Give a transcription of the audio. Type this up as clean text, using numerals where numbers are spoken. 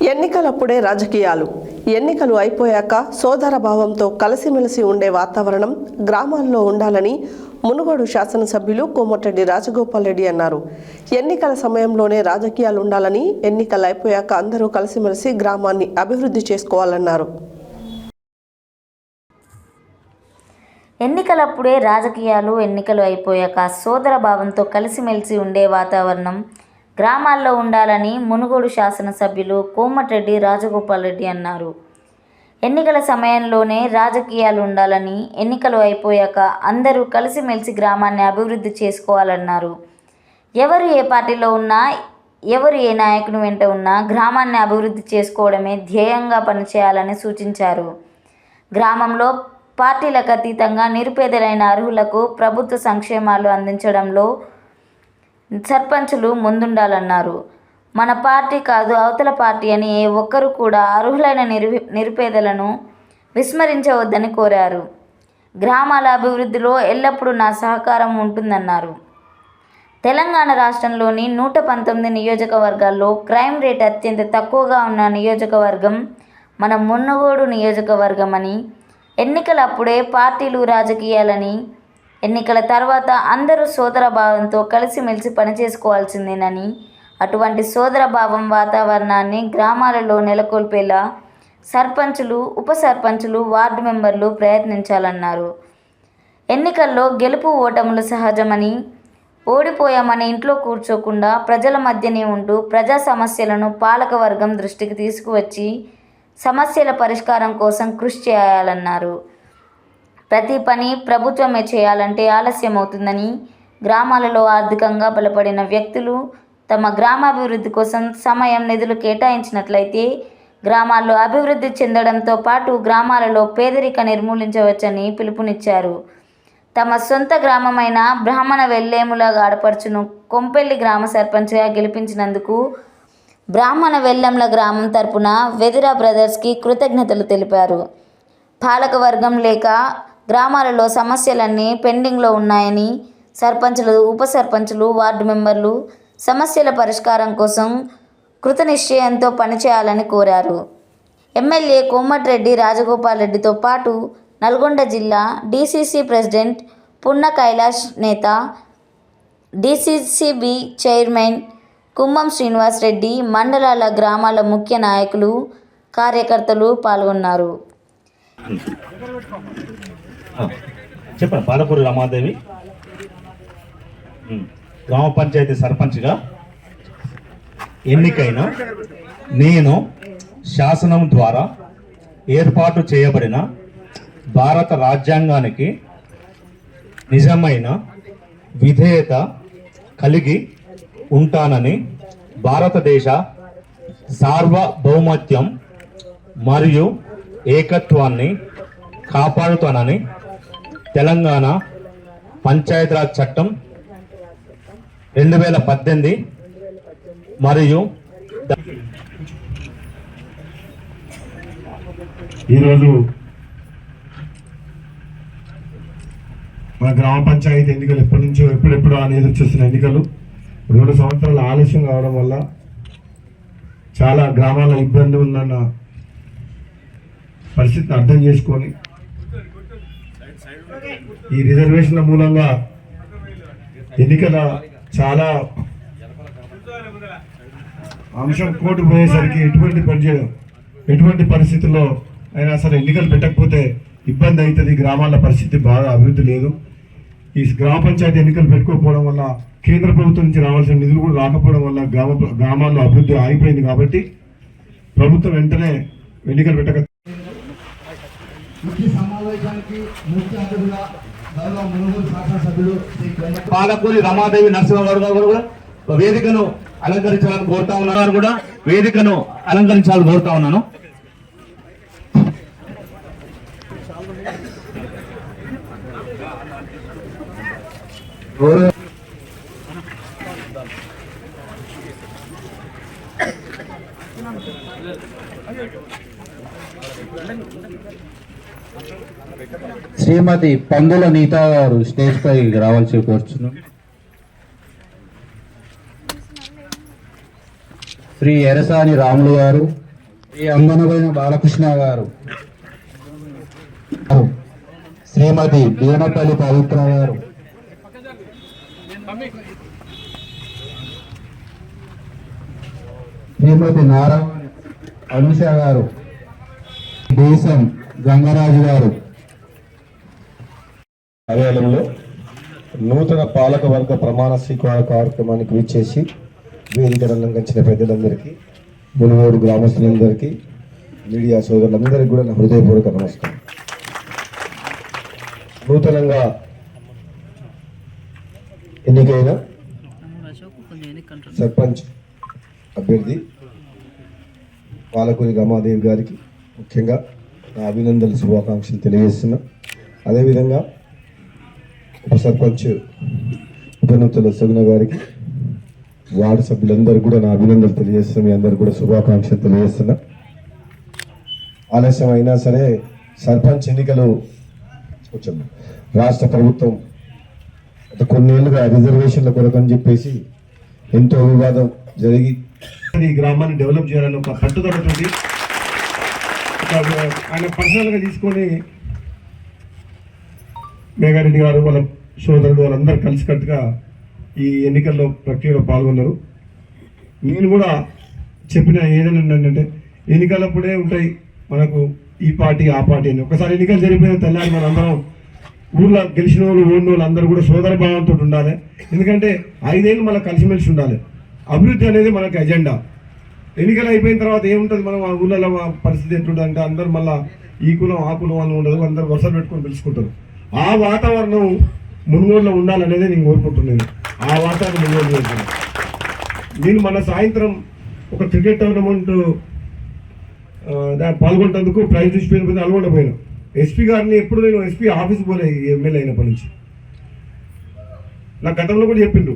ఎన్నికలప్పుడే రాజకీయాలు. ఎన్నికలు అయిపోయాక సోదర భావంతో కలిసిమెలిసి ఉండే వాతావరణం గ్రామాల్లో ఉండాలని మునుగోడు శాసనసభ్యులు కోమటిరెడ్డి రాజగోపాల్ రెడ్డి అన్నారు. ఎన్నికల సమయంలోనే రాజకీయాలు ఉండాలని, ఎన్నికలు అయిపోయాక అందరూ కలిసిమెలిసి గ్రామాన్ని అభివృద్ధి చేసుకోవాలన్నారు. ఎన్నికలప్పుడే రాజకీయాలు, ఎన్నికలు అయిపోయాక సోదర భావంతో కలిసిమెలిసి ఉండే వాతావరణం గ్రామాల్లో ఉండాలని మునుగోడు శాసనసభ్యులు కోమటిరెడ్డి రాజగోపాల్ రెడ్డి అన్నారు. ఎన్నికల సమయంలోనే రాజకీయాలు ఉండాలని, ఎన్నికలు అయిపోయాక అందరూ కలిసిమెలిసి గ్రామాన్ని అభివృద్ధి చేసుకోవాలన్నారు. ఎవరు ఏ పార్టీలో ఉన్నా, ఎవరు ఏ నాయకుని వెంట ఉన్నా గ్రామాన్ని అభివృద్ధి చేసుకోవడమే ధ్యేయంగా పనిచేయాలని సూచించారు. గ్రామంలో పార్టీలకు అతీతంగా నిరుపేదలైన అర్హులకు ప్రభుత్వ సంక్షేమాలు అందించడంలో సర్పంచులు ముందుండాలన్నారు. మన పార్టీ కాదు అవతల పార్టీ అని ఏ ఒక్కరు కూడా అర్హులైన నిరుపేదలను విస్మరించవద్దని కోరారు. గ్రామాల అభివృద్ధిలో ఎల్లప్పుడూ నా సహకారం ఉంటుందన్నారు. తెలంగాణ రాష్ట్రంలోని 119 నియోజకవర్గాల్లో క్రైమ్ రేట్ అత్యంత తక్కువగా ఉన్న నియోజకవర్గం మన మునుగోడు నియోజకవర్గం అని, ఎన్నికలప్పుడే పార్టీలు రాజకీయాలని, ఎన్నికల తర్వాత అందరూ సోదర భావంతో కలిసిమెలిసి పనిచేసుకోవాల్సిందేనని, అటువంటి సోదర భావం వాతావరణాన్ని గ్రామాలలో నెలకొల్పేలా సర్పంచులు, ఉప సర్పంచులు, వార్డు మెంబర్లు ప్రయత్నించాలన్నారు. ఎన్నికల్లో గెలుపు ఓటములు సహజమని, ఓడిపోయామని ఇంట్లో కూర్చోకుండా ప్రజల మధ్యనే ఉంటూ ప్రజా సమస్యలను పాలకవర్గం దృష్టికి తీసుకువచ్చి సమస్యల పరిష్కారం కోసం కృషి చేయాలన్నారు. ప్రతి పని ప్రభుత్వమే చేయాలంటే ఆలస్యం అవుతుందని, గ్రామాలలో ఆర్థికంగా బలపడిన వ్యక్తులు తమ గ్రామాభివృద్ధి కోసం సమయం, నిధులు కేటాయించినట్లయితే గ్రామాల్లో అభివృద్ధి చెందడంతో పాటు గ్రామాలలో పేదరిక నిర్మూలించవచ్చని పిలుపునిచ్చారు. తమ సొంత గ్రామమైన బ్రాహ్మణ వెల్లేముల ఆడపడుచును కొంపెల్లి గ్రామ సర్పంచ్గా గెలిపించినందుకు బ్రాహ్మణ వెల్లంల గ్రామం తరపున వెదిరా బ్రదర్స్కి కృతజ్ఞతలు తెలిపారు. పాలకవర్గం లేక గ్రామాలలో సమస్యలన్నీ పెండింగ్లో ఉన్నాయని, సర్పంచులు, ఉప సర్పంచులు, వార్డు మెంబర్లు సమస్యల పరిష్కారం కోసం కృతనిశ్చయంతో పనిచేయాలని కోరారు. ఎమ్మెల్యే కోమటిరెడ్డి రాజగోపాల్ రెడ్డితో పాటు నల్గొండ జిల్లా డీసీసీ ప్రెసిడెంట్ పున్న కైలాష్ నేత, డీసీసీబీ చైర్మన్ కుంభం శ్రీనివాస్ రెడ్డి, మండలాల గ్రామాల ముఖ్య నాయకులు, కార్యకర్తలు పాల్గొన్నారు. చెప్పండి. పాలపూరి రమాదేవి గ్రామ పంచాయతీ సర్పంచ్గా ఎన్నికైన నేను శాసనం ద్వారా ఏర్పాటు చేయబడిన భారత రాజ్యాంగానికి నిజమైన విధేయత కలిగి ఉంటానని, భారతదేశ సార్వభౌమత్యం మరియు ఏకత్వాన్ని కాపాడుతానని తెలంగాణ పంచాయతీరాజ్ చట్టం 2018 మరియు ఈరోజు మన గ్రామ పంచాయతీ ఎన్నికలు ఎప్పటి నుంచో ఎప్పుడెప్పుడు అని ఎదురు చూస్తున్న ఎన్నికలు 2 సంవత్సరాలు ఆలస్యం కావడం వల్ల చాలా గ్రామాల ఇబ్బంది ఉందన్న పరిస్థితిని అర్థం చేసుకొని ఈ రిజర్వేషన్ల మూలంగా ఎన్నికల చాలా అంశం కోర్టు పోయేసరికి ఎటువంటి పరిస్థితుల్లో అయినా సరే ఎన్నికలు పెట్టకపోతే ఇబ్బంది అవుతుంది. గ్రామాల పరిస్థితి బాగా అభివృద్ధి లేదు. ఈ గ్రామ పంచాయతీ ఎన్నికలు పెట్టుకోకపోవడం వల్ల, కేంద్ర ప్రభుత్వం నుంచి రావాల్సిన నిధులు కూడా రాకపోవడం వల్ల గ్రామాల్లో అభివృద్ధి ఆగిపోయింది. కాబట్టి ప్రభుత్వం వెంటనే ఎన్నికలు పెట్టక పాలపూరి రమాదేవి నరసింహగౌడ్ గారు కూడా వేదికను అలంకరించాలని కోరుతా ఉన్నారు. కూడా వేదికను అలంకరించాలని కోరుతా ఉన్నాను. శ్రీమతి పందుల నీతా గారు స్టేజ్ పై రావాల్సి కోరుచున్నాం. శ్రీ ఎరసాని రాములు గారు, శ్రీ అంగనమైన బాలకృష్ణ గారు, శ్రీమతి బీనపల్లి పవిత్ర గారు, శ్రీమతి నారాయణ అనుష గారు, దేశం గంగరాజు గారు. కార్యాలయంలో నూతన పాలక వర్గ ప్రమాణ స్వీకార కార్యక్రమానికి విచ్చేసి వేదికను అలంకరించిన పెద్దలందరికీ, మునుగోడు గ్రామస్తులందరికీ, మీడియా సోదరులందరికీ కూడా నా హృదయపూర్వక నమస్కారం. నూతనంగా ఎన్నికైన సర్పంచ్ అభ్యర్థి పాలకూరి రమాదేవి గారికి ముఖ్యంగా నా అభినందనలు, శుభాకాంక్షలు తెలియజేస్తున్నా. అదేవిధంగా ఉప సర్పంచ్ ఉపనూతల సగుణ గారికి, వార్డు సభ్యులందరూ కూడా నా అభినందనలు తెలియజేస్తున్నా. మీ అందరూ కూడా శుభాకాంక్షలు తెలియజేస్తున్నా. ఆలస్యం అయినా సరే సర్పంచ్ ఎన్నికలు కొంచెం రాష్ట్ర ప్రభుత్వం కొన్నేళ్లుగా రిజర్వేషన్ల కొరకని చెప్పేసి ఎంతో వివాదం జరిగి ఈ గ్రామాన్ని డెవలప్ చేయాలని ఒక పట్టుదలతోటి ఆయన పర్సనల్గా తీసుకొని మేఘారెడ్డి గారు, వాళ్ళ సోదరుడు, వాళ్ళందరూ కలిసికట్టుగా ఈ ఎన్నికల్లో ప్రక్రియలో పాల్గొన్నారు. నేను కూడా చెప్పిన ఏదైనా ఏంటంటే ఎన్నికలప్పుడే ఉంటాయి మనకు ఈ పార్టీ ఆ పార్టీ అని. ఒకసారి ఎన్నికలు జరిగిపోయిన తెల్లారి మన అందరం ఊర్లో గెలిచిన వాళ్ళు, ఓడిన వాళ్ళు అందరూ కూడా సోదర భావంతో ఉండాలి. ఎందుకంటే 5 ఏళ్ళు మళ్ళీ కలిసిమెలిసి ఉండాలి. అభివృద్ధి అనేది మనకు ఎజెండా. ఎన్నికలు అయిపోయిన తర్వాత ఏముంటుంది, మనం ఆ ఊళ్ళలో పరిస్థితి ఎట్లుంటుంది అంటే అందరూ మళ్ళీ ఈ కులం ఆ కులం అని ఉండదు, అందరూ వరుసలు పెట్టుకొని పిలుచుకుంటారు. ఆ వాతావరణం మునుగోడులో ఉండాలనేది నేను కోరుకుంటున్నాను. ఆ వాతావరణం మునుగోడు చేస్తున్నాను. నేను మన సాయంత్రం ఒక క్రికెట్ టోర్నమెంట్ పాల్గొంటేందుకు ప్రైజ్ తీసుకుపోయిన అలగొండ పోయినా. ఎస్పీ గారిని ఎప్పుడు నేను ఎస్పీ ఆఫీస్ పోలే ఎమ్మెల్యే అయినప్పటి నుంచి. నా గతంలో కూడా చెప్పిండ్రు,